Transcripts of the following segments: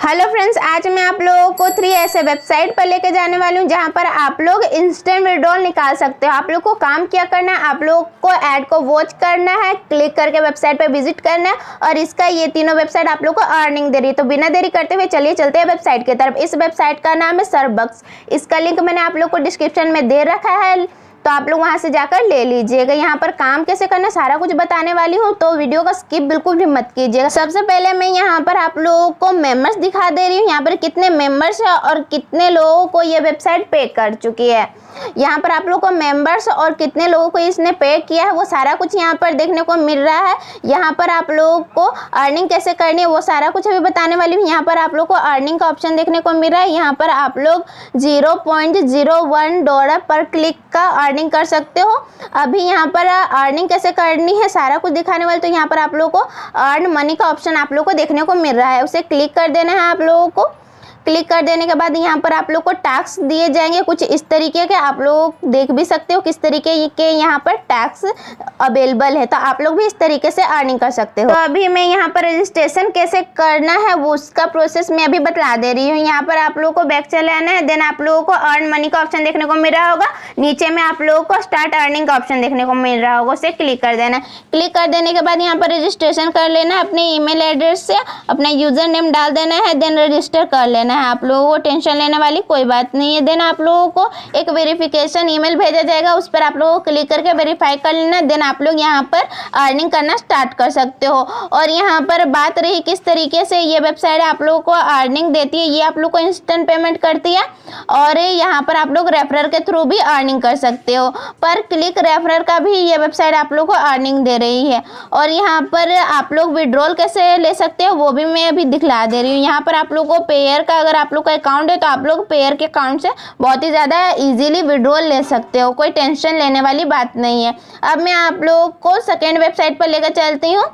Hello friends, आज मैं आप लोगों को 3 ऐसे वेबसाइट पर लेके जाने वाली हूँ जहाँ पर आप लोग इंस्टेंट विड्रॉल निकाल सकते हो। आप लोग को काम क्या करना है, आप लोग को ऐड को वॉच करना है, क्लिक करके वेबसाइट पर विजिट करना है और इसका ये तीनों वेबसाइट आप लोग को अर्निंग दे रही है। तो बिना देरी करते हुए चलिए चलते हैं वेबसाइट की तरफ। इस वेबसाइट का नाम है सरबक्स। इसका लिंक मैंने आप लोग को डिस्क्रिप्शन में दे रखा है, तो आप लोग वहां से जाकर ले लीजिएगा। यहाँ पर काम कैसे करना सारा कुछ बताने वाली हूँ, तो वीडियो का स्किप बिल्कुल भी मत कीजिएगा। सबसे पहले मैं यहाँ पर आप लोगों को मेंबर्स दिखा दे रही हूँ। यहाँ पर कितने मेंबर्स है और कितने लोगों को ये वेबसाइट पे कर चुकी है। यहाँ पर आप लोगों को मेंबर्स और कितने लोगों को इसने पे किया है वो सारा कुछ यहाँ पर देखने को मिल रहा है। यहाँ पर आप लोगों को अर्निंग कैसे करनी है वो सारा कुछ अभी बताने वाली हूँ। यहाँ पर आप लोग को अर्निंग का ऑप्शन देखने को मिल रहा है। यहाँ पर आप लोग $0.01 पर क्लिक का अर्निंग कर सकते हो। अभी यहाँ पर अर्निंग कैसे करनी है सारा कुछ दिखाने वाले। तो यहाँ पर आप लोगों को अर्न मनी का ऑप्शन आप लोगों को देखने को मिल रहा है, उसे क्लिक कर देना है। आप लोगों को क्लिक कर देने के बाद यहाँ पर आप लोग को टैक्स दिए जाएंगे कुछ इस तरीके के। आप लोग देख भी सकते हो किस तरीके के यहाँ पर टैक्स अवेलेबल है, तो आप लोग भी इस तरीके से अर्निंग कर सकते हो। तो अभी मैं यहाँ पर रजिस्ट्रेशन कैसे करना है वो उसका प्रोसेस मैं अभी बता दे रही हूँ। यहाँ पर आप लोगों को बैक चले आना है, देन आप लोगों को अर्न मनी का ऑप्शन देखने को मिल रहा होगा। नीचे में आप लोगों को स्टार्ट अर्निंग का ऑप्शन देखने को मिल रहा होगा, उसे क्लिक कर देना है। क्लिक कर देने के बाद यहाँ पर रजिस्ट्रेशन कर लेना है। अपने ईमेल एड्रेस से अपना यूजर नेम डाल देना है, देन रजिस्टर कर लेना है। आप लोगों को टेंशन लेने वाली कोई बात नहीं है। देन आप लोगों को एक वेरिफिकेशन ईमेल भेजा जाएगा, उस पर आप लोगों को क्लिक करके वेरीफाई कर लेना। देन आप लोग यहाँ पर अर्निंग करना स्टार्ट कर सकते हो। और यहाँ पर बात रही किस तरीके से ये वेबसाइट आप लोगों को अर्निंग देती है, ये आप लोग को इंस्टेंट पेमेंट करती है और यहाँ पर आप लोग रेफरर के थ्रू भी अर्निंग कर सकते हो। पर क्लिक रेफरर का भी ये वेबसाइट आप लोग को अर्निंग दे रही है। और यहाँ पर आप लोग विड्रॉल कैसे ले सकते हो वो भी मैं अभी दिखला दे रही हूँ। यहाँ पर आप लोग को पेयर का अगर आप लोग का अकाउंट है तो आप लोग पेयर के अकाउंट से बहुत ही ज़्यादा इजीली विड्रॉल ले सकते हो, कोई टेंशन लेने वाली बात नहीं है। अब मैं आप लोगों को सेकेंड वेबसाइट पर लेकर चलती हूँ।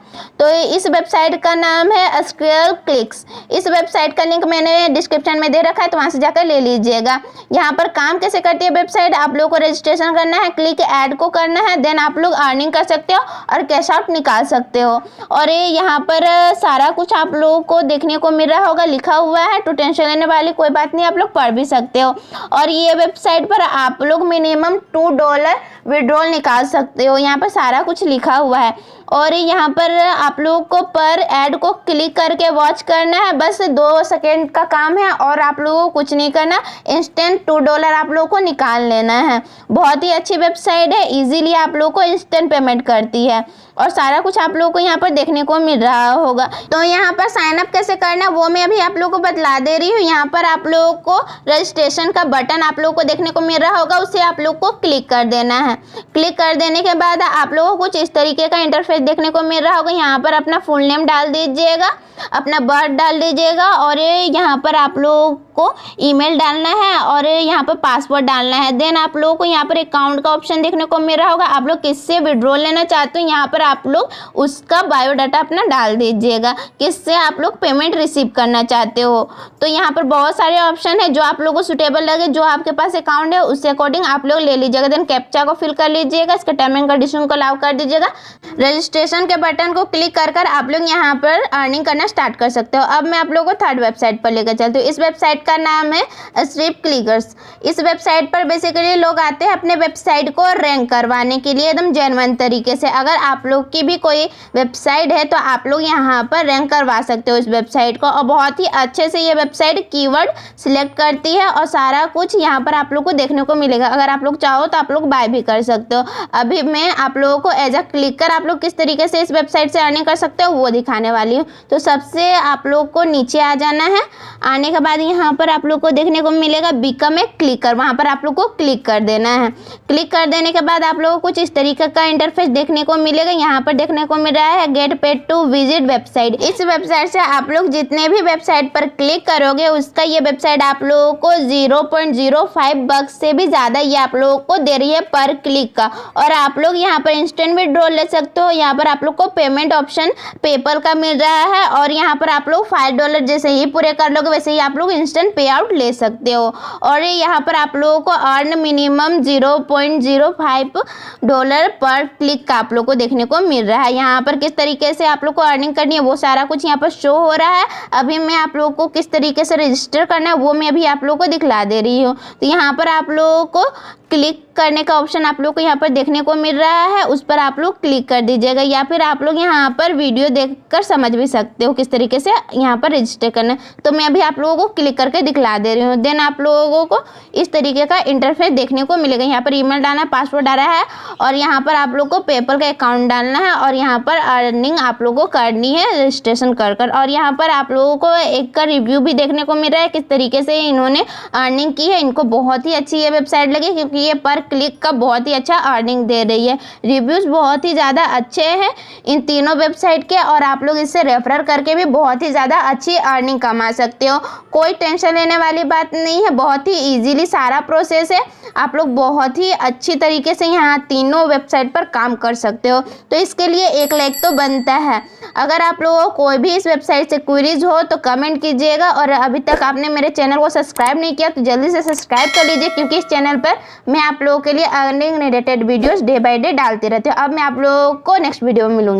तो इस वेबसाइट का नाम है स्क्वेयर क्लिक्स। इस वेबसाइट का लिंक मैंने डिस्क्रिप्शन में दे रखा है, तो वहाँ से जाकर ले लीजिएगा। यहाँ पर काम कैसे करती है वेबसाइट, आप लोग को रजिस्ट्रेशन करना है, क्लिक ऐड को करना है, देन आप लोग अर्निंग कर सकते हो और कैश आउट निकाल सकते हो। और ये यहाँ पर सारा कुछ आप लोगों को देखने को मिल रहा होगा, लिखा हुआ है, तो टेंशन लेने वाली कोई बात नहीं, आप लोग पढ़ भी सकते हो। और ये वेबसाइट पर आप लोग मिनिमम $2 विड्रॉल निकाल सकते हो। यहाँ पर सारा कुछ लिखा हुआ है। और यहाँ पर आप लोग को पर ऐड को क्लिक करके वॉच करना है, बस 2 सेकेंड का काम है और आप लोगों को कुछ नहीं करना, इंस्टेंट $2 आप लोगों को निकाल लेना है। बहुत ही अच्छी वेबसाइट है, इजीली आप लोगों को इंस्टेंट पेमेंट करती है और सारा कुछ आप लोगों को यहाँ पर देखने को मिल रहा होगा। तो यहाँ पर साइन अप कैसे करना वो मैं अभी आप लोगों को बतला दे रही हूँ। यहाँ पर आप लोगों को रजिस्ट्रेशन का बटन आप लोगों को देखने को मिल रहा होगा, उसे आप लोग को क्लिक कर देना है। क्लिक कर देने के बाद आप लोगों को कुछ इस तरीके का इंटरफेस देखने को मिल रहा होगा। यहाँ पर अपना फुल नेम डाल दीजिएगा, अपना बर्थ डाल दीजिएगा और यहाँ पर आप लोगों को ईमेल डालना है और यहाँ पर पासवर्ड डालना है। देन आप लोगों को यहाँ पर अकाउंट का ऑप्शन देखने को मिल रहा होगा। आप लोग किससे विड्रॉल लेना चाहते हो यहाँ पर आप लोग उसका बायोडाटा अपना डाल दीजिएगा, किससे आप लोग पेमेंट रिसीव करना चाहते हो। तो यहाँ पर बहुत सारे ऑप्शन है, जो आप लोगों को सुटेबल लगे, जो आपके पास अकाउंट है उससे अकॉर्डिंग आप लोग ले लीजिएगा। देन कैप्चा को फिल कर लीजिएगा, इसके टर्म एंड कंडीशन को अलाउ कर दीजिएगा। रजिस्ट्रेशन के बटन को क्लिक कर आप लोग यहाँ पर अर्निंग करना स्टार्ट कर सकते हो। अब मैं आप लोगों को थर्ड वेबसाइट पर लेकर चलती हूँ। इस वेबसाइट का नाम है स्ट्रिप क्लिकर्स। इस वेबसाइट पर बेसिकली लोग आते हैं अपने वेबसाइट को रैंक करवाने के लिए एकदम जेन्युइन तरीके से। अगर आप लोग की भी कोई वेबसाइट है तो आप लोग यहाँ पर रैंक करवा सकते हो इस वेबसाइट को। और बहुत ही अच्छे से ये वेबसाइट कीवर्ड सिलेक्ट करती है और सारा कुछ यहाँ पर आप लोग को देखने को मिलेगा। अगर आप लोग चाहो तो आप लोग बाय भी कर सकते हो। अभी मैं आप लोगों को एज अ क्लिकर आप लोग किस तरीके से इस वेबसाइट से अर्निंग कर सकते हो वो दिखाने वाली हूँ। तो सबसे आप लोग को नीचे आ जाना है। आने के बाद यहाँ पर आप लोग को देखने को मिलेगा बिकम ए क्लिकर, वहाँ पर आप लोग को क्लिक कर देना है। क्लिक कर देने के बाद आप लोगों को कुछ इस तरीके का इंटरफेस देखने को मिलेगा। यहाँ पर देखने को मिल रहा है get paid to visit website. इस वेबसाइट से आप लोग जितने भी वेबसाइट पर क्लिक करोगे उसका ये वेबसाइट आप लोगों को $0.05 से भी ज़्यादा ये आप लोगों को दे रही है पर क्लिक का। और आप लोग यहाँ पर इंस्टेंट विड्रॉल ले सकते हो या यहाँ पर आप लोग को पेमेंट ऑप्शन पेपल का मिल रहा है और यहाँ पर आप लोग $5 जैसे ही पूरे कर लोगे वैसे ही आप लोग इंस्टेंट पे आउट ले सकते हो। और यहाँ पर आप लोगों को अर्न मिनिमम $0.05 पर क्लिक का आप लोग को देखने को मिल रहा है। यहाँ पर किस तरीके से आप लोग को अर्निंग करनी है वो सारा कुछ यहाँ पर शो हो रहा है। अभी मैं आप लोगों को किस तरीके से रजिस्टर करना है वो मैं अभी आप लोगों को दिखला दे रही हूँ। तो यहाँ पर आप लोगों को क्लिक करने का ऑप्शन आप लोग को यहाँ पर देखने को मिल रहा है, उस पर आप लोग क्लिक कर दीजिएगा या फिर आप लोग यहाँ पर वीडियो देखकर समझ भी सकते हो किस तरीके से यहाँ पर रजिस्टर करना है। तो मैं अभी आप लोगों को क्लिक करके दिखला दे रही हूँ। देन आप लोगों को इस तरीके का इंटरफेस देखने को मिलेगा। यहाँ पर ईमेल डालना, पासवर्ड डालना है और यहाँ पर आप लोग को पेपल का अकाउंट डालना है और यहाँ पर अर्निंग आप लोगों को करनी है रजिस्ट्रेशन कर। और यहाँ पर आप लोगों को एक का रिव्यू भी देखने को मिल रहा है किस तरीके से इन्होंने अर्निंग की है। इनको बहुत ही अच्छी ये वेबसाइट लगी क्योंकि ये पर क्लिक का बहुत ही अच्छा अर्निंग दे रही है। रिव्यूज़ बहुत ही ज़्यादा अच्छे हैं इन तीनों वेबसाइट के और आप लोग इससे रेफर करके भी बहुत ही ज़्यादा अच्छी अर्निंग कमा सकते हो। कोई टेंशन लेने वाली बात नहीं है, बहुत ही इजीली सारा प्रोसेस है। आप लोग बहुत ही अच्छी तरीके से यहाँ तीनों वेबसाइट पर काम कर सकते हो। तो इसके लिए एक लाइक तो बनता है। अगर आप लोगों को कोई भी इस वेबसाइट से क्वेरीज हो तो कमेंट कीजिएगा और अभी तक आपने मेरे चैनल को सब्सक्राइब नहीं किया तो जल्दी से सब्सक्राइब कर लीजिए क्योंकि इस चैनल पर मैं आप लोगों के लिए earning related videos day by day डालती रहती हूँ। अब मैं आप लोगों को नेक्स्ट वीडियो में मिलूंगी।